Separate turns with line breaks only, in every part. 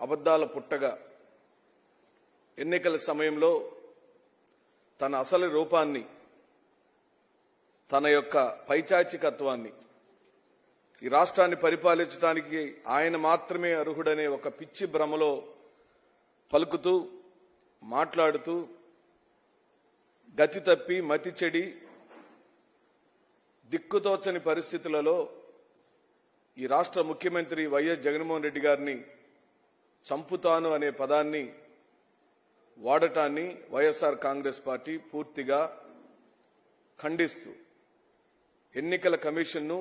అబద్ధాల పుట్టగా ఎన్నికల సమయంలో తన అసలు రూపాన్ని, తన యొక్క పైచాచికత్వాన్ని, ఈ రాష్ట్రాన్ని పరిపాలించడానికి ఆయన మాత్రమే అర్హుడనే ఒక పిచ్చి భ్రమలో పలుకుతూ మాట్లాడుతూ గతి తప్పి మతి చెడి దిక్కుతోచని పరిస్థితులలో ఈ రాష్ట్ర ముఖ్యమంత్రి వైఎస్ జగన్మోహన్ రెడ్డి గారిని చంపుతాను అనే పదాన్ని వాడటాన్ని వైఎస్ఆర్ కాంగ్రెస్ పార్టీ పూర్తిగా ఖండిస్తూ ఎన్నికల కమిషన్ను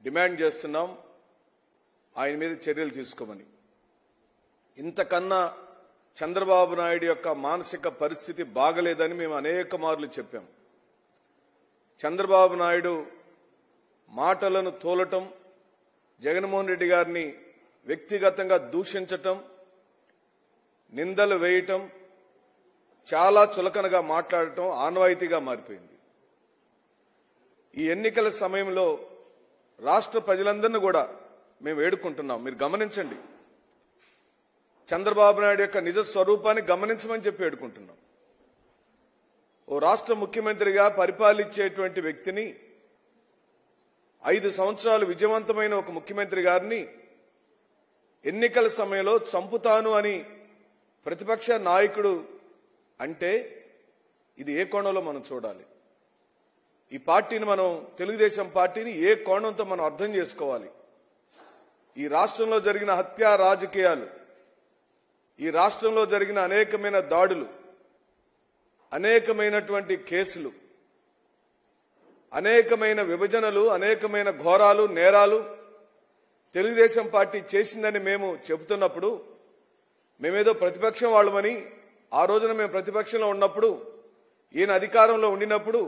డిమాండ్ చేస్తున్నాం ఆయన మీద చర్యలు తీసుకోమని. ఇంతకన్నా చంద్రబాబు నాయుడు యొక్క మానసిక పరిస్థితి బాగలేదని మేము అనేక మార్లు చెప్పాం. చంద్రబాబు నాయుడు మాటలను తోలటం, జగన్మోహన్ రెడ్డి గారిని వ్యక్తిగతంగా దూషించటం, నిందలు వేయటం, చాలా చులకనగా మాట్లాడటం ఆనవాయితీగా మారిపోయింది. ఈ ఎన్నికల సమయంలో రాష్ట్ర ప్రజలందరినీ కూడా మేము వేడుకుంటున్నాం, మీరు గమనించండి, చంద్రబాబు నాయుడు యొక్క నిజ స్వరూపాన్ని గమనించమని చెప్పి వేడుకుంటున్నాం. ఓ రాష్ట్ర ముఖ్యమంత్రిగా పరిపాలించేటువంటి వ్యక్తిని, 5 సంవత్సరాలు విజయవంతమైన ఒక ముఖ్యమంత్రి గారిని ఎన్నికల సమయంలో చంపుతాను అని ప్రతిపక్ష నాయకుడు అంటే ఇది ఏ కోణంలో మనం చూడాలి? ఈ పార్టీని మనం, తెలుగుదేశం పార్టీని ఏ కోణంతో మనం అర్థం చేసుకోవాలి? ఈ రాష్ట్రంలో జరిగిన హత్యా రాజకీయాలు, ఈ రాష్ట్రంలో జరిగిన అనేకమైన దాడులు, అనేకమైనటువంటి కేసులు, అనేకమైన విభజనలు, అనేకమైన ఘోరాలు, నేరాలు తెలుగుదేశం పార్టీ చేసిందని మేము చెబుతున్నప్పుడు, మేమేదో ప్రతిపక్షం వాళ్ళమని, ఆ రోజున మేము ప్రతిపక్షంలో ఉన్నప్పుడు, ఈయన అధికారంలో ఉండినప్పుడు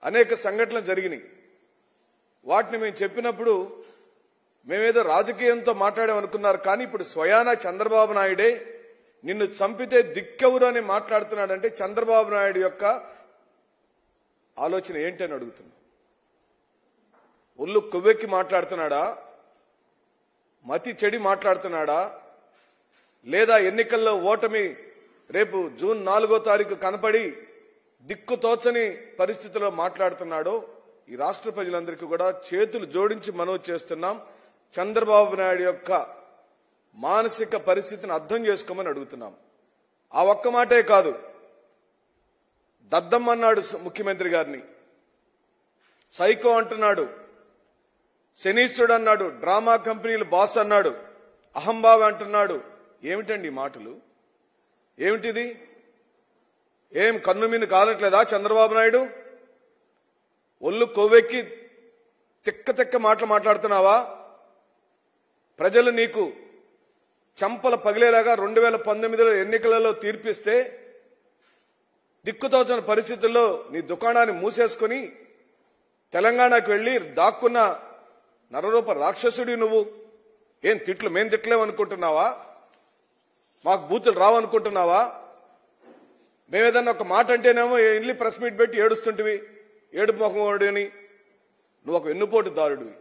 అనేక సంఘటనలు జరిగినాయి. వాటిని మేము చెప్పినప్పుడు మేమేదో రాజకీయంతో మాట్లాడామనుకున్నారు. కానీ ఇప్పుడు స్వయానా చంద్రబాబు నాయుడే నిన్ను చంపితే దిక్కెవరు అని మాట్లాడుతున్నాడంటే చంద్రబాబు నాయుడు యొక్క ఆలోచన ఏంటని అడుగుతున్నా. ఒళ్ళు కొవ్వెక్కి మాట్లాడుతున్నాడా? మతి చెడి మాట్లాడుతున్నాడా? లేదా ఎన్నికల్లో ఓటమి రేపు జూన్ 4వ తారీఖు కనపడి దిక్కుతోచని పరిస్థితిలో మాట్లాడుతున్నాడో? ఈ రాష్ట్ర ప్రజలందరికీ కూడా చేతులు జోడించి మనవి చేస్తున్నాం, చంద్రబాబు నాయుడు యొక్క మానసిక పరిస్థితిని అర్థం చేసుకోమని అడుగుతున్నాం. ఆ ఒక్క మాటే కాదు, దద్దమ్మన్నాడు ముఖ్యమంత్రి గారిని, సైకో అంటున్నాడు, శనీశ్వరుడు అన్నాడు, డ్రామా కంపెనీలు బాస్ అన్నాడు, అహంభావి అంటున్నాడు. ఏమిటండి ఈ మాటలు? ఏమిటిది? ఏం కన్ను మీద కాలట్లేదా చంద్రబాబు నాయుడు? ఒళ్ళు కొవ్వెక్కి తిక్క తిక్క మాటలు మాట్లాడుతున్నావా? ప్రజలు నీకు చంపల పగిలేలాగా 2019లో ఎన్నికలలో తీర్పిస్తే దిక్కుతోచని పరిస్థితుల్లో నీ దుకాణాన్ని మూసేసుకుని తెలంగాణకు వెళ్లి దాక్కున్న నరరూప రాక్షసుడి నువ్వు. ఏం తిట్లు మేం తిట్లేమనుకుంటున్నావా? మాకు బూతులు రావనుకుంటున్నావా? మేమేదన్నా ఒక మాట అంటేనేమో వెళ్ళి ప్రెస్ మీట్ పెట్టి ఏడుస్తుంటివి, ఏడుపు మొహమోడిని. నువ్వు ఒక వెన్నుపోటుదారుడివి.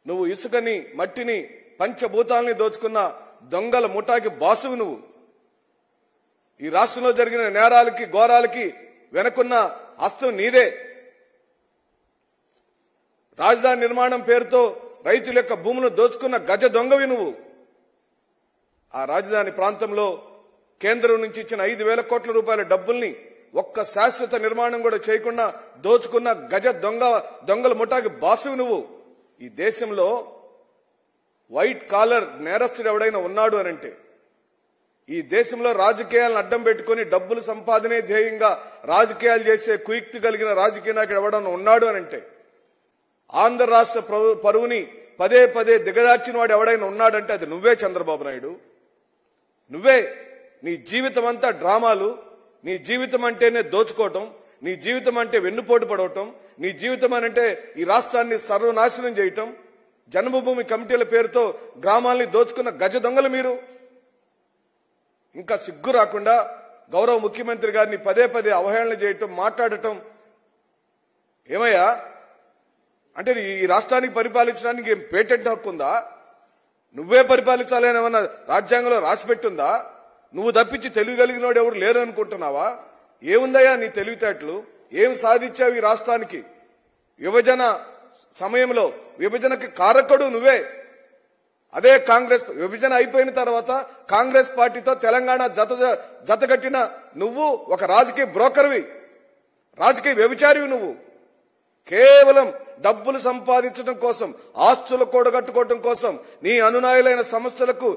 నువ్వు ఇసుకని, మట్టిని, పంచభూతాలని దోచుకున్న దొంగల ముఠాకి బాసువి నువ్వు. ఈ రాష్ట్రంలో జరిగిన నేరాలకి, ఘోరాలకి వెనకున్న హస్తం నీదే. రాజధాని నిర్మాణం పేరుతో రైతుల యొక్క భూములను దోచుకున్న గజ దొంగవి నువ్వు. ఆ రాజధాని ప్రాంతంలో కేంద్రం నుంచి ఇచ్చిన 5,000 కోట్ల రూపాయల డబ్బుల్ని ఒక్క శాశ్వత నిర్మాణం కూడా చేయకుండా దోచుకున్న గజ దొంగల ముఠాకి బాసువి నువ్వు. ఈ దేశంలో వైట్ కాలర్ నేరస్తుడు ఎవడైనా ఉన్నాడు అనంటే, ఈ దేశంలో రాజకీయాలను అడ్డం పెట్టుకుని డబ్బులు సంపాదనే ధ్యేయంగా రాజకీయాలు చేసే కుయుక్తి కలిగిన రాజకీయ నాయకుడు ఎవడన్నా ఉన్నాడు అనంటే, ఆంధ్ర రాష్ట్ర పరువుని పదే పదే దిగదార్చిన వాడు ఎవడైనా ఉన్నాడంటే అది నువ్వే చంద్రబాబు నాయుడు. నువ్వే. నీ జీవితం అంతా డ్రామాలు, నీ జీవితం అంటేనే దోచుకోవటం, నీ జీవితం అంటే వెన్నుపోటు పడవటం, నీ జీవితం అంటే ఈ రాష్ట్రాన్ని సర్వనాశనం చేయటం, జన్మభూమి కమిటీల పేరుతో గ్రామాల్ని దోచుకున్న గజ దొంగలు మీరు. ఇంకా సిగ్గు రాకుండా గౌరవ ముఖ్యమంత్రి గారిని పదే పదే అవహేళన చేయటం, మాట్లాడటం. ఏమయ్యా అంటే ఈ రాష్ట్రానికి పరిపాలించడానికి ఏం పేటెంట్ హక్కు ఉందా? నువ్వే పరిపాలించాలని ఏమన్నా రాజ్యాంగంలో రాసిపెట్టుందా? నువ్వు తప్పించి తెలివి కలిగినోడు ఎవరు లేరు అనుకుంటున్నావా? ఏముందయ్యా నీ తెలివితేటలు? ఏం సాధించావు ఈ రాష్ట్రానికి? విభజన సమయంలో విభజనకి కారకుడు నువ్వే. అదే కాంగ్రెస్ విభజన అయిపోయిన తర్వాత కాంగ్రెస్ పార్టీతో తెలంగాణ జతగట్టిన నువ్వు ఒక రాజకీయ బ్రోకర్వి, రాజకీయ వ్యభిచారివి. నువ్వు కేవలం డబ్బులు సంపాదించడం కోసం, ఆస్తులు కూడగట్టుకోవడం కోసం, నీ అనునాయులైన సంస్థలకు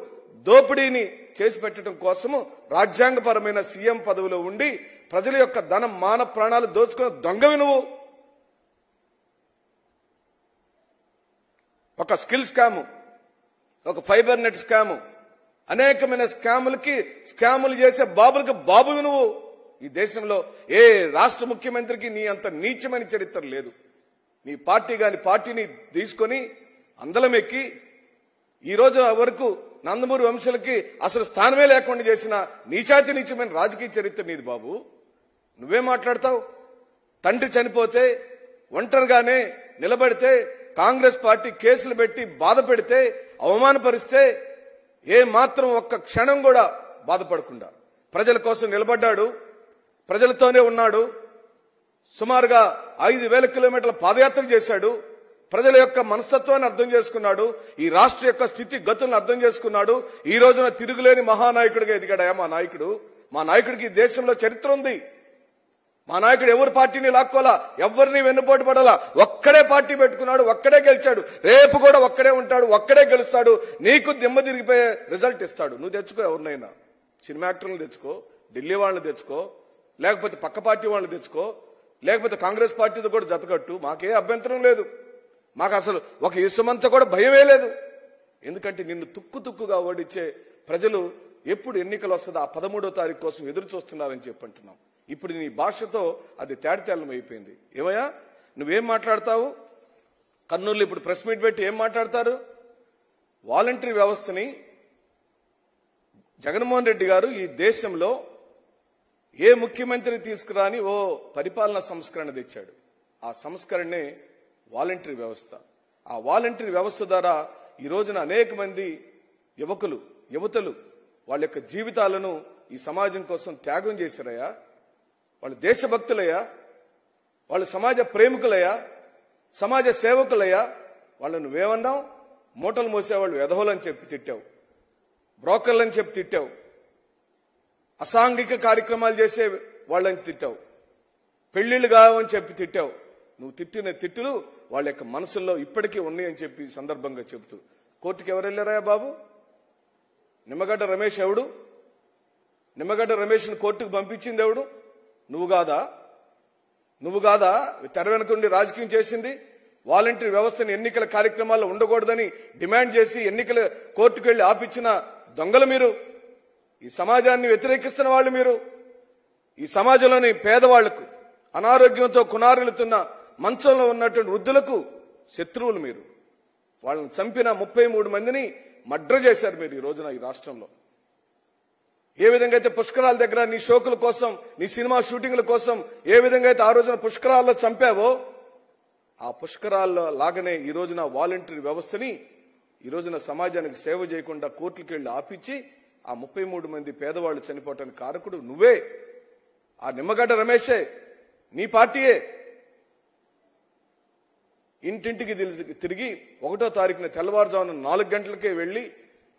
దోపిడీని చేసి పెట్టడం కోసము రాజ్యాంగపరమైన సీఎం పదవిలో ఉండి ప్రజల యొక్క ధనం మాన ప్రాణాలు దోచుకున్న దొంగవి నువ్వు. ఒక స్కిల్ స్కాము, ఒక ఫైబర్ నెట్ స్కాము, అనేకమైన స్కాములు చేసే బాబులకి బాబువి నువ్వు. ఈ దేశంలో ఏ రాష్ట్ర ముఖ్యమంత్రికి నీ అంత నీచమైన చరిత్ర లేదు. నీ పార్టీని తీసుకొని అందలం ఎక్కి ఈ రోజు వరకు నందమూరి వంశులకి అసలు స్థానమే లేకుండా చేసిన నీచమైన రాజకీయ చరిత్ర నీది బాబు. నువ్వే మాట్లాడతావు? తండ్రి చనిపోతే ఒంటరిగానే నిలబడితే కాంగ్రెస్ పార్టీ కేసులు పెట్టి బాధ పెడితే అవమానపరిస్తే ఏ మాత్రం ఒక్క క్షణం కూడా బాధపడకుండా ప్రజల కోసం నిలబడ్డాడు, ప్రజలతోనే ఉన్నాడు. సుమారుగా 5,000 కిలోమీటర్ల పాదయాత్ర చేశాడు. ప్రజల యొక్క మనస్తత్వాన్ని అర్థం చేసుకున్నాడు. ఈ రాష్ట్ర యొక్క స్థితి గతులను అర్థం చేసుకున్నాడు. ఈ రోజున తిరుగులేని మహానాయకుడిగా ఎదిగాడయా మా నాయకుడు. మా నాయకుడికి దేశంలో చరిత్ర ఉంది. మా నాయకుడు ఎవరి పార్టీని లాక్కోలా, ఎవరిని వెన్నుపోటు పడాలా, ఒక్కడే పార్టీ పెట్టుకున్నాడు, ఒక్కడే గెలిచాడు. రేపు కూడా ఒక్కడే ఉంటాడు, ఒక్కడే గెలుస్తాడు. నీకు దిమ్మ తిరిగిపోయే రిజల్ట్ ఇస్తాడు. నువ్వు తెచ్చుకో, ఎవరినైనా సినిమా యాక్టర్లను తెచ్చుకో, ఢిల్లీ వాళ్ళని తెచ్చుకో, లేకపోతే పక్క పార్టీ వాళ్ళని తెచ్చుకో, లేకపోతే కాంగ్రెస్ పార్టీతో కూడా జతకట్టు. మాకే అభ్యంతరం లేదు. మాకు అసలు ఒక ఇసుమంతా కూడా భయమే లేదు. ఎందుకంటే నిన్ను తుక్కుగా ఓడించే ప్రజలు ఎప్పుడు ఎన్నికలు వస్తుందో ఆ 13వ తారీఖు కోసం ఎదురు చూస్తున్నారని చెప్పంటున్నాం. ఇప్పుడు నీ భాషతో అది తేటతెల్లం అయిపోయింది. ఏమయ్యా నువ్వేం మాట్లాడతావు? కర్నూలు ఇప్పుడు ప్రెస్ మీట్ పెట్టి ఏం మాట్లాడతారు? వాలంటరీ వ్యవస్థని జగన్మోహన్ రెడ్డి గారు ఈ దేశంలో ఏ ముఖ్యమంత్రి తీసుకురాని ఓ పరిపాలనా సంస్కరణ తెచ్చాడు. ఆ సంస్కరణే వాలంటరీ వ్యవస్థ. ఆ వాలంటరీ వ్యవస్థ ద్వారా ఈ రోజున అనేక మంది యువతలు వాళ్ళ యొక్క జీవితాలను ఈ సమాజం కోసం త్యాగం చేశారయ్యా. వాళ్ళు దేశభక్తులయ్యా, వాళ్ళు సమాజ ప్రేమికులయ్యా, సమాజ సేవకులయ్యా. వాళ్ళు నువ్వేమన్నావు? మూటలు మోసేవాళ్ళు వెధవలని చెప్పి తిట్టావు, బ్రోకర్లని చెప్పి తిట్టావు, అసాంఘిక కార్యక్రమాలు చేసే వాళ్ళని తిట్టావు, పెళ్లిళ్ళు కావని చెప్పి తిట్టావు. నువ్వు తిట్టిన తిట్టులు వాళ్ళ యొక్క మనసుల్లో ఇప్పటికీ ఉన్నాయని చెప్పి సందర్భంగా చెబుతూ కోర్టుకు ఎవరు వెళ్ళారా బాబు? నిమ్మగడ్డ రమేష్ ఎవడు? నిమ్మగడ్డ రమేష్ని కోర్టుకు పంపించింది ఎవడు? నువ్వు కాదా తెర వెనుకుండి రాజకీయం చేసింది? వాలంటరీ వ్యవస్థను ఎన్నికల కార్యక్రమాల్లో ఉండకూడదని డిమాండ్ చేసి ఎన్నికల కోర్టుకు వెళ్లి ఆపించిన దొంగలు మీరు. ఈ సమాజాన్ని వ్యతిరేకిస్తున్న వాళ్ళు మీరు. ఈ సమాజంలోని పేదవాళ్లకు, అనారోగ్యంతో కునారిల్లుతున్న మంచంలో ఉన్నటువంటి వృద్ధులకు శత్రువులు మీరు. వాళ్ళని చంపిన 33 మందిని మర్డర్ చేశారు మీరు ఈ రోజున ఈ రాష్ట్రంలో. ఏ విధంగా అయితే పుష్కరాల దగ్గర నీ షోకుల కోసం, నీ సినిమా షూటింగ్ల కోసం ఏ విధంగా అయితే ఆ రోజున పుష్కరాల్లో చంపావో, ఆ పుష్కరాల్లో లాగానే ఈ రోజున వాలంటరీ వ్యవస్థని ఈ రోజున సమాజానికి సేవ చేయకుండా కోర్టులకు వెళ్లి ఆపించి ఆ 33 మంది పేదవాళ్లు చనిపోవటానికి కారకుడు నువ్వే. ఆ నిమ్మగడ్డ రమేషే, నీ పార్టీయే. ఇంటింటికి తిరిగి 1వ తారీఖున తెల్లవారుజామున 4 గంటలకే వెళ్లి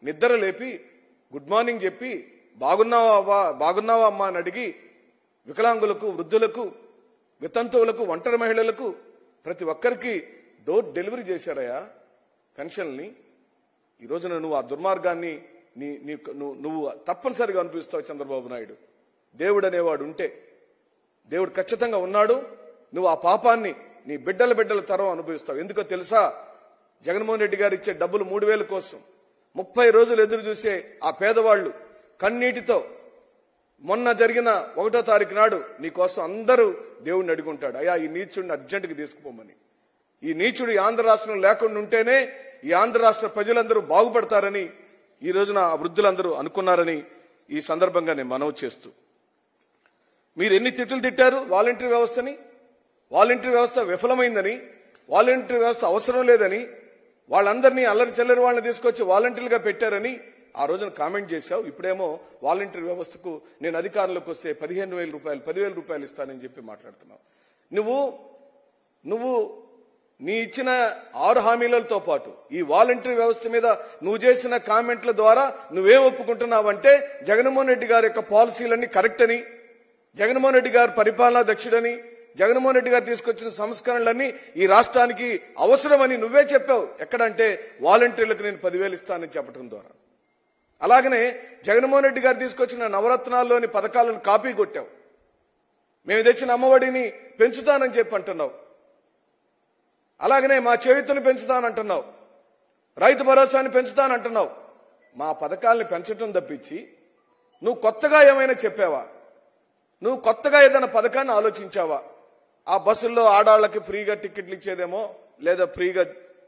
నిద్ర లేపి గుడ్ మార్నింగ్ చెప్పి బాగున్నావా అమ్మా అని అడిగి వికలాంగులకు, వృద్ధులకు, వితంతువులకు, ఒంటరి మహిళలకు ప్రతి ఒక్కరికి డోర్ డెలివరీ చేశారయ్యా పెన్షన్ని. ఈ రోజున నువ్వు ఆ దుర్మార్గాన్ని నువ్వు తప్పనిసరిగా అనిపిస్తావు చంద్రబాబు నాయుడు. దేవుడు అనేవాడు ఉంటే, దేవుడు ఖచ్చితంగా ఉన్నాడు. నువ్వు ఆ పాపాన్ని నీ బిడ్డల తరం అనుభవిస్తావు. ఎందుకో తెలుసా? జగన్మోహన్ రెడ్డి గారు ఇచ్చే డబ్బులు 3,000 కోసం 30 రోజులు ఎదురు చూసే ఆ పేదవాళ్లు కన్నీటితో మొన్న జరిగిన 1వ తారీఖు నాడు నీ కోసం అందరూ దేవుడిని అడుగుంటాడు, అయ్యా ఈ నీచుడిని అర్జెంటుగా తీసుకుపోమని. ఈ నీచుడు ఈ ఆంధ్ర రాష్ట్రం లేకుండా ఉంటేనే ఈ ఆంధ్ర రాష్ట్ర ప్రజలందరూ బాగుపడతారని ఈ రోజున ఆ వృద్ధులందరూ అనుకున్నారని ఈ సందర్భంగా నేను మనవి చేస్తూ, మీరు ఎన్ని తిట్లు తిట్టారు వాలంటరీ వ్యవస్థని? వాలంటరీ వ్యవస్థ విఫలమైందని, వాలంటరీ వ్యవస్థ అవసరం లేదని, వాళ్ళందరినీ అల్లరి చెల్లరి వాళ్ళని తీసుకొచ్చి వాలంటీర్లుగా పెట్టారని ఆ రోజున కామెంట్ చేశావు. ఇప్పుడేమో వాలంటీర్ వ్యవస్థకు నేను అధికారంలోకి వస్తే 15,000 రూపాయలు 10,000 రూపాయలు ఇస్తానని చెప్పి మాట్లాడుతున్నావు. నువ్వు నీ ఇచ్చిన 6 హామీలతో పాటు ఈ వాలంటీర్ వ్యవస్థ మీద నువ్వు చేసిన కామెంట్ల ద్వారా నువ్వేం ఒప్పుకుంటున్నావంటే జగన్మోహన్ రెడ్డి గారి యొక్క పాలసీలన్నీ కరెక్ట్ అని, జగన్మోహన్ రెడ్డి గారు పరిపాలనా దక్షుడని, జగన్మోహన్ రెడ్డి గారు తీసుకొచ్చిన సంస్కరణలన్నీ ఈ రాష్ట్రానికి అవసరమని నువ్వే చెప్పావు. ఎక్కడంటే వాలంటీర్లకు నేను 10,000 ఇస్తానని చెప్పడం ద్వారా. అలాగనే జగన్మోహన్ రెడ్డి గారు తీసుకొచ్చిన నవరత్నాల్లోని పథకాలను కాపీ కొట్టావు. మేము తెచ్చిన అమ్మఒడిని పెంచుతానని చెప్పి అంటున్నావు. అలాగనే మా చేయూతను పెంచుతానంటున్నావు, రైతు భరోసాని పెంచుతానంటున్నావు. మా పథకాలను పెంచడం తప్పించి నువ్వు కొత్తగా ఏమైనా చెప్పావా? నువ్వు కొత్తగా ఏదైనా పథకాన్ని ఆలోచించావా? ఆ బస్సుల్లో ఆడాళ్లకి ఫ్రీగా టికెట్లు ఇచ్చేదేమో, లేదా ఫ్రీగా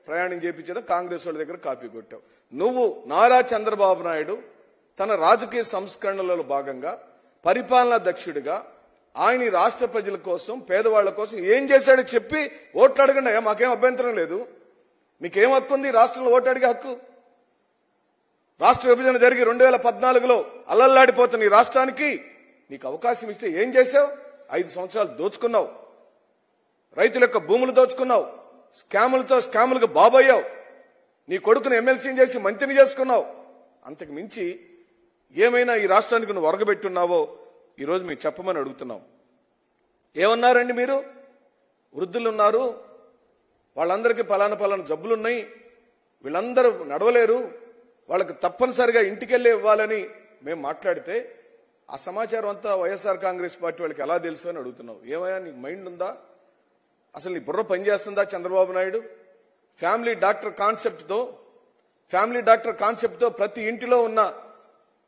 ప్రయాణం చేయించేదో కాంగ్రెస్ వాళ్ళ దగ్గర కాపీ కొట్టావు. నువ్వు నారా చంద్రబాబు నాయుడు తన రాజకీయ సంస్కరణలలో భాగంగా పరిపాలనా దక్షుడిగా ఆయన ఈ రాష్ట్ర ప్రజల కోసం, పేదవాళ్ల కోసం ఏం చేశాడో చెప్పి ఓట్లు అడగండి. మాకేం అభ్యంతరం లేదు. మీకేం హక్కు ఉంది రాష్ట్రంలో ఓటు అడిగే హక్కు? రాష్ట్ర విభజన జరిగి 2014లో అల్లల్లాడిపోతున్న ఈ రాష్ట్రానికి నీకు అవకాశం ఇస్తే ఏం చేశావు? 5 సంవత్సరాలు దోచుకున్నావు. రైతుల యొక్క భూములు దోచుకున్నావు. స్కాములకు బాబయ్యావు. నీ కొడుకును ఎమ్మెల్సీని చేసి మంత్రిని చేసుకున్నావు. అంతకు మించి ఏమైనా ఈ రాష్ట్రానికి నువ్వు ఒరగబెట్టున్నావో ఈరోజు మీకు చెప్పమని అడుగుతున్నాం. ఏమన్నారండి మీరు? వృద్ధులు ఉన్నారు, వాళ్ళందరికీ పలానా జబ్బులున్నాయి, వీళ్ళందరూ నడవలేరు, వాళ్ళకి తప్పనిసరిగా ఇంటికెళ్ళి ఇవ్వాలని మేము మాట్లాడితే ఆ సమాచారం అంతా వైఎస్ఆర్ కాంగ్రెస్ పార్టీ వాళ్ళకి ఎలా తెలుసు అని అడుగుతున్నావు. ఏమయ్యా నీకు మైండ్ ఉందా? అసలు నీ బుర్ర పనిచేస్తుందా చంద్రబాబు నాయుడు? ఫ్యామిలీ డాక్టర్ కాన్సెప్ట్తో ప్రతి ఇంటిలో ఉన్న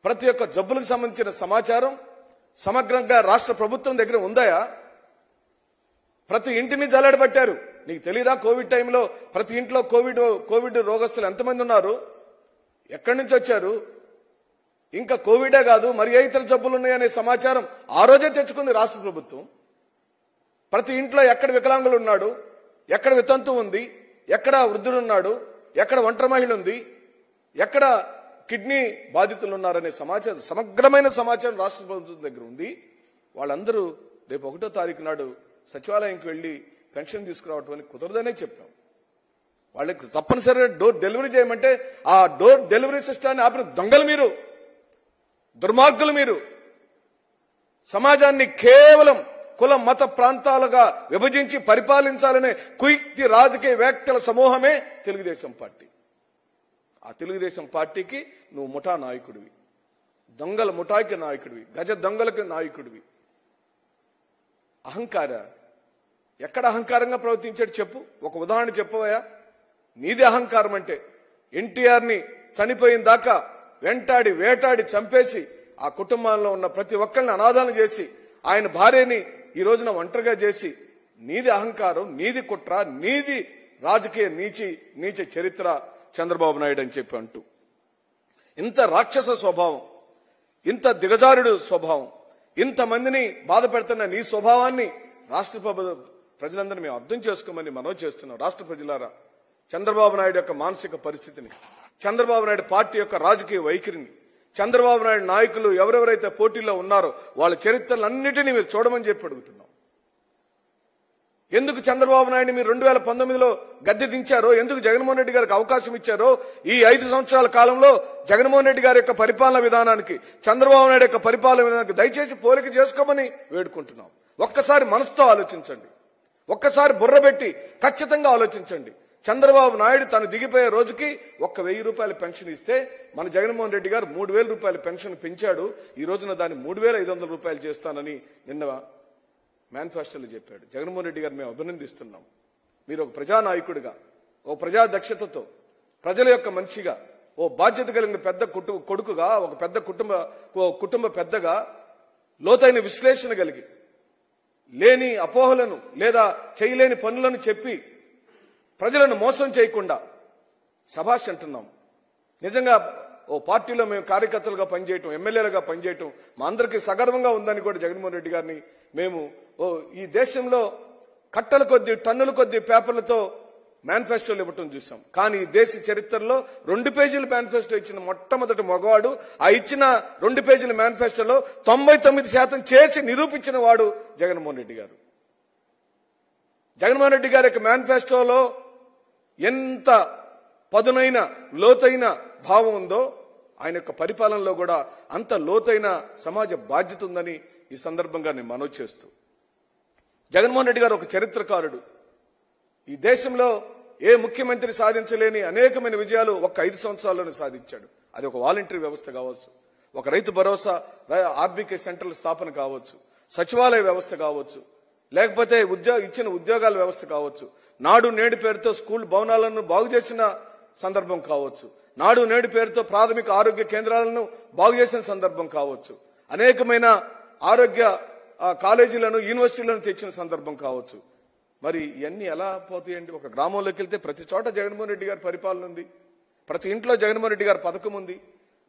ప్రతి ఒక్క జబ్బులకు సంబంధించిన సమాచారం సమగ్రంగా రాష్ట్ర ప్రభుత్వం దగ్గర ఉందాయా? ప్రతి ఇంటిని జల్లెడబట్టారు. నీకు తెలీదా? కోవిడ్ టైంలో ప్రతి ఇంట్లో కోవిడ్ రోగస్తులు ఎంతమంది ఉన్నారు, ఎక్కడి నుంచి వచ్చారు? ఇంకా కోవిడే కాదు మరి ఏ ఇతర జబ్బులు ఉన్నాయనే సమాచారం ఆ రోజే తెచ్చుకుంది రాష్ట్ర ప్రభుత్వం. ప్రతి ఇంట్లో ఎక్కడ వికలాంగులు ఉన్నాడు, ఎక్కడ వితంతు ఉంది, ఎక్కడ వృద్ధులున్నాడు, ఎక్కడ ఒంటరి మహిళ ఉంది, ఎక్కడ కిడ్నీ బాధితులు ఉన్నారనే సమాచారం, సమగ్రమైన సమాచారం రాష్ట్ర ప్రభుత్వం దగ్గర ఉంది. వాళ్ళందరూ రేపు 1వ తారీఖు నాడు సచివాలయంకి వెళ్లి పెన్షన్ తీసుకురావటం అని కుదరదనే చెప్పాం. వాళ్ళకి తప్పనిసరిగా డోర్ డెలివరీ చేయమంటే ఆ డోర్ డెలివరీ సిస్టాన్ని ఆపిన దొంగలు మీరు, దుర్మార్గులు మీరు. సమాజాన్ని కేవలం కుల మత ప్రాంతాలుగా విభజించి పరిపాలించాలనే కుయుక్తి రాజకీయ వ్యాఖ్యల సమూహమే తెలుగుదేశం పార్టీ. ఆ తెలుగుదేశం పార్టీకి నువ్వు ముఠా నాయకుడివి, దొంగల ముఠాకి నాయకుడివి, గజ దొంగలకు నాయకుడివి. అహంకార ఎక్కడ అహంకారంగా ప్రవర్తించాడు చెప్పు, ఒక ఉదాహరణ చెప్పవయా? నీది అహంకారం అంటే ఎన్టీఆర్ని చనిపోయిన దాకా వెంటాడి వేటాడి చంపేసి ఆ కుటుంబంలో ఉన్న ప్రతి ఒక్కరిని అనాథాలను చేసి ఆయన భార్యని ఈ రోజున ఒంటరిగా చేసి నీది అహంకారం, నీది కుట్ర, నీది రాజకీయ నీచ చరిత్ర చంద్రబాబు నాయుడు అని చెప్పి అంటూ ఇంత రాక్షస స్వభావం, ఇంత దిగజారుడు స్వభావం, ఇంతమందిని బాధ పెడుతున్న నీ స్వభావాన్ని రాష్ట్ర ప్రజలందరినీ మేము అర్థం చేసుకోమని మనవి చేస్తున్నాం. రాష్ట్ర ప్రజలారా, చంద్రబాబు నాయుడు యొక్క మానసిక పరిస్థితిని, చంద్రబాబు నాయుడు పార్టీ యొక్క రాజకీయ వైఖరిని, చంద్రబాబు నాయుడు నాయకులు ఎవరెవరైతే పోటీలో ఉన్నారో వాళ్ళ చరిత్రలన్నిటినీ మీరు చూడమని చెప్పి అడుగుతున్నాం. ఎందుకు చంద్రబాబు నాయుడు మీరు 2019లో గద్దె దించారో, ఎందుకు జగన్మోహన్ రెడ్డి గారికి అవకాశం ఇచ్చారో, ఈ 5 సంవత్సరాల కాలంలో జగన్మోహన్ రెడ్డి గారి యొక్క పరిపాలన విధానానికి, చంద్రబాబు నాయుడు యొక్క పరిపాలన విధానానికి దయచేసి పోలిక చేసుకోమని వేడుకుంటున్నాం. ఒక్కసారి మనసుతో ఆలోచించండి, ఒక్కసారి బుర్రబెట్టి ఖచ్చితంగా ఆలోచించండి. చంద్రబాబు నాయుడు తను దిగిపోయే రోజుకి 1,000 రూపాయల పెన్షన్ ఇస్తే మన జగన్మోహన్ రెడ్డి గారు 3,000 రూపాయల పెన్షన్ పెంచాడు. ఈ రోజున దాన్ని 3,500 రూపాయలు చేస్తానని నిన్న మేనిఫెస్టోలో చెప్పాడు. జగన్మోహన్ రెడ్డి గారు మేము అభినందిస్తున్నాం. మీరు ఒక ప్రజానాయకుడిగా, ఓ ప్రజా దక్షతతో, ప్రజల యొక్క మనిషిగా, ఓ బాధ్యత కలిగిన పెద్ద కొడుకుగా, ఒక పెద్ద కుటుంబ పెద్దగా లోతైన విశ్లేషణ కలిగి లేని అపోహలను లేదా చేయలేని పనులను చెప్పి ప్రజలను మోసం చేయకుండా శభాష్ అంటున్నాం. నిజంగా ఓ పార్టీలో మేము కార్యకర్తలుగా పనిచేయటం, ఎమ్మెల్యేలుగా పనిచేయటం మా అందరికీ సగర్వంగా ఉందని కూడా జగన్మోహన్ రెడ్డి గారిని మేము ఈ దేశంలో కట్టల కొద్దీ టన్నుల కొద్దీ పేపర్లతో మేనిఫెస్టోలు ఇవ్వటం చూసాం. కానీ దేశ చరిత్రలో 2 పేజీల మేనిఫెస్టో ఇచ్చిన మొట్టమొదటి మగవాడు. ఆ ఇచ్చిన 2 పేజీల మేనిఫెస్టోలో 99% చేసి నిరూపించిన వాడు జగన్మోహన్ రెడ్డి గారు. జగన్మోహన్ రెడ్డి గారి యొక్క మేనిఫెస్టోలో ఎంత పదునైన లోతైన భావం ఉందో ఆయన యొక్క పరిపాలనలో కూడా అంత లోతైన సమాజ బాధ్యత ఉందని ఈ సందర్భంగా నేను మనవి చేస్తూ, జగన్మోహన్ రెడ్డి గారు ఒక చరిత్రకారుడు. ఈ దేశంలో ఏ ముఖ్యమంత్రి సాధించలేని అనేకమైన విజయాలు ఒక్క 5 సంవత్సరాల్లోనే సాధించాడు. అది ఒక వాలంటరీ వ్యవస్థ కావచ్చు, ఒక రైతు భరోసా ఆర్బీకే సెంటర్ల స్థాపన కావచ్చు, సచివాలయ వ్యవస్థ కావచ్చు, లేకపోతే ఇచ్చిన ఉద్యోగాల వ్యవస్థ కావచ్చు, నాడు నేడు పేరుతో స్కూల్ భవనాలను బాగు చేసిన సందర్భం కావచ్చు, నాడు నేడు పేరుతో ప్రాథమిక ఆరోగ్య కేంద్రాలను బాగు చేసిన సందర్భం కావచ్చు, అనేకమైన ఆరోగ్య కాలేజీలను యూనివర్సిటీలను తెచ్చిన సందర్భం కావచ్చు. మరి ఇవన్నీ ఎలా పోతాయండి? ఒక గ్రామంలోకి వెళ్తే ప్రతి చోట జగన్మోహన్ రెడ్డి గారి పరిపాలన ఉంది, ప్రతి ఇంట్లో జగన్మోహన్ రెడ్డి గారి పథకం ఉంది,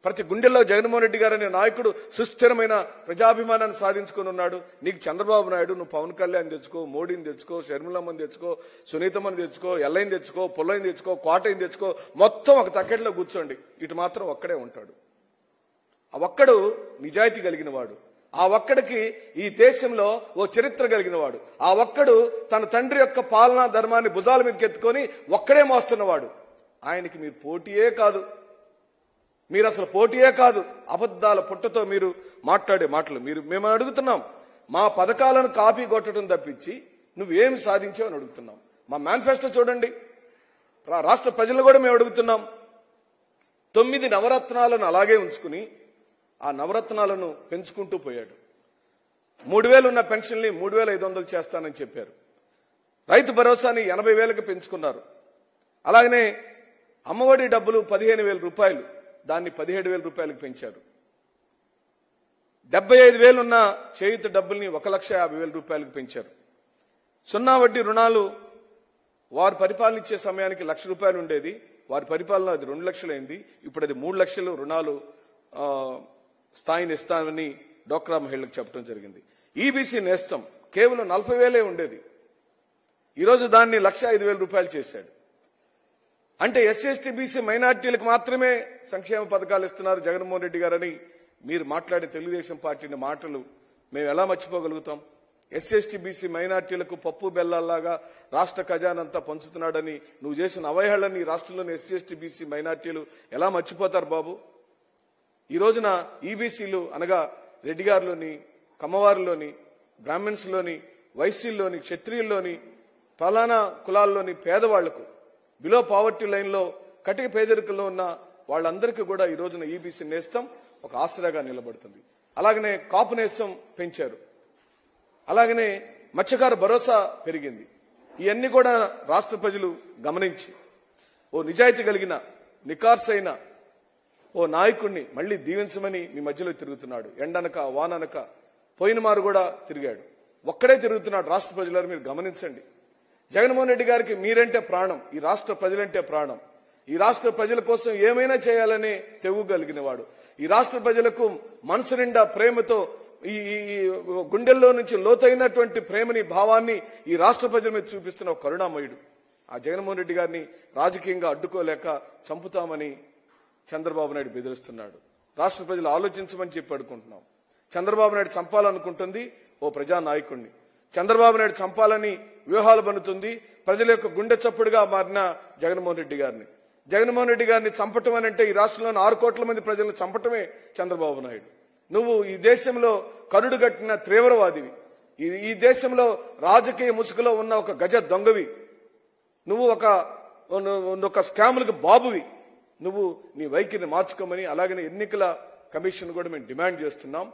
ప్రతి గుండెల్లో జగన్మోహన్ రెడ్డి గారు అనే నాయకుడు సుస్థిరమైన ప్రజాభిమానాన్ని సాధించుకుని ఉన్నాడు. నీకు చంద్రబాబు నాయుడు, నువ్వు పవన్ కళ్యాణ్ తెచ్చుకో, మోడీని తెచ్చుకో, షర్మిలమ్మని తెచ్చుకో, సునీతమ్మని తెచ్చుకో, ఎల్లైని తెచ్చుకో, పుల్లైని తెచ్చుకో, కోటైని తెచ్చుకో, మొత్తం ఒక తక్కెట్లో కూర్చోండి, ఇటు మాత్రం ఒక్కడే ఉంటాడు. ఆ ఒక్కడు నిజాయితీ కలిగిన వాడు, ఆ ఒక్కడికి ఈ దేశంలో ఓ చరిత్ర కలిగిన వాడు, ఆ ఒక్కడు తన తండ్రి యొక్క పాలనా ధర్మాన్ని భుజాల మీదకి ఎత్తుకొని ఒక్కడే మోస్తున్నవాడు. ఆయనకి మీరు పోటీయే కాదు, మీరు అసలు పోటీయే కాదు. అబద్ధాల పుట్టతో మీరు మాట్లాడే మాటలు. మేము అడుగుతున్నాం, మా పథకాలను కాపీ కొట్టడం తప్పించి నువ్వేమి సాధించావు అని అడుగుతున్నాం. మా మేనిఫెస్టో చూడండి. రాష్ట్ర ప్రజలను కూడా మేము అడుగుతున్నాం. 9 నవరత్నాలను అలాగే ఉంచుకుని ఆ నవరత్నాలను పెంచుకుంటూ పోయాడు. 3,000 ఉన్న పెన్షన్ని 3,500 చేస్తానని చెప్పారు. రైతు భరోసాని 80,000కి పెంచుకున్నారు. అలాగనే అమ్మఒడి డబ్బులు 15,000 రూపాయలు, దాన్ని 17,000 రూపాయలకు పెంచారు. 75,000 ఉన్న చేయూత డబ్బుల్ని 1,50,000 రూపాయలకు పెంచారు. 0 వడ్డీ రుణాలు వారు పరిపాలనిచ్చే సమయానికి 1,00,000 రూపాయలు ఉండేది, వారి పరిపాలన అది 2 లక్షలు అయింది. ఇప్పుడు అది 3 లక్షలు రుణాలు స్థాయిని ఇస్తామని డోక్రా మహిళలకు చెప్పడం జరిగింది. ఈబీసీ నేస్తం కేవలం 40,000 ఉండేది, ఈరోజు దాన్ని 1,05,000 రూపాయలు చేశాడు. అంటే ఎస్సీ ఎస్టీ బీసీ మైనార్టీలకు మాత్రమే సంక్షేమ పథకాలు ఇస్తున్నారు జగన్మోహన్ రెడ్డి గారని మీరు మాట్లాడే తెలుగుదేశం పార్టీ మాటలు మేము ఎలా మర్చిపోగలుగుతాం? ఎస్సీ ఎస్టీ బీసీ మైనార్టీలకు పప్పు బెల్లాల్లాగా రాష్ట్ర ఖజానంతా పంచుతున్నాడని నువ్వు చేసిన అవహేళనని రాష్ట్రంలోని ఎస్సీ ఎస్టీ బీసీ మైనార్టీలు ఎలా మర్చిపోతారు బాబు? ఈ రోజున ఈబీసీలు అనగా రెడ్డి గారిలోని, కమ్మవారిలోని, బ్రాహ్మణ్స్లోని, వైశ్యుల్లోని, క్షత్రియుల్లోని, ఫలానా కులాల్లోని పేదవాళ్లకు, బిలో పావర్టీ లైన్లో కటిక పేదరికంలో ఉన్న వాళ్ళందరికీ కూడా ఈ రోజున ఈబీసీ నేస్తం ఒక ఆసరాగా నిలబడుతుంది. అలాగనే కాపు నేస్తం పెంచారు, అలాగనే మత్స్యకార భరోసా పెరిగింది. ఇవన్నీ కూడా రాష్ట్ర ప్రజలు గమనించి ఓ నిజాయితీ కలిగిన నికార్సైన ఓ నాయకుడిని మళ్లీ దీవించమని మీ మధ్యలో తిరుగుతున్నాడు. ఎండనక వాననక పోయిన మారు కూడా తిరిగాడు, ఒక్కడే తిరుగుతున్నాడు. రాష్ట్ర ప్రజలను మీరు గమనించండి. జగన్మోహన్ రెడ్డి గారికి మీరంటే ప్రాణం, ఈ రాష్ట్ర ప్రజలంటే ప్రాణం. ఈ రాష్ట్ర ప్రజల కోసం ఏమైనా చేయాలనే తెగుగలిగిన వాడు. ఈ రాష్ట్ర ప్రజలకు మనసు నిండా ప్రేమతో ఈ గుండెల్లో నుంచి లోతైనటువంటి ప్రేమని, భావాన్ని ఈ రాష్ట్ర ప్రజల మీద చూపిస్తున్న ఒక కరుణామయుడు. ఆ జగన్మోహన్ రెడ్డి గారిని రాజకీయంగా అడ్డుకోలేక చంపుతామని చంద్రబాబు నాయుడు బెదిరిస్తున్నాడు. రాష్ట్ర ప్రజలు ఆలోచించమని చెప్పి అడుగుకుంటున్నాం. చంద్రబాబు నాయుడు చంపాలనుకుంటుంది ఓ ప్రజానాయకుడిని, చంద్రబాబు నాయుడు చంపాలని వ్యూహాలు బనుతుంది ప్రజల యొక్క గుండె చప్పుడుగా మారిన జగన్మోహన్ రెడ్డి గారిని. జగన్మోహన్ రెడ్డి గారిని చంపటం అని అంటే ఈ రాష్ట్రంలోని 6 కోట్ల మంది ప్రజలను చంపటమే చంద్రబాబు నాయుడు. నువ్వు ఈ దేశంలో కరుడు కట్టిన తీవ్రవాదివి, ఈ దేశంలో రాజకీయ ముసుగులో ఉన్న ఒక గజ దొంగవి, నువ్వు ఒక స్కాములకు బాబువి. నువ్వు నీ వైఖరిని మార్చుకోమని, అలాగనే ఎన్నికల కమిషన్ కూడా మేము డిమాండ్ చేస్తున్నాం.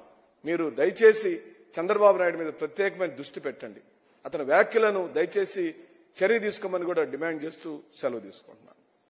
మీరు దయచేసి చంద్రబాబు నాయుడు మీద ప్రత్యేకమైన దృష్టి పెట్టండి, అతని వ్యాఖ్యలను దయచేసి చర్య తీసుకోమని కూడా డిమాండ్ చేస్తూ సెలవు తీసుకుంటున్నాను.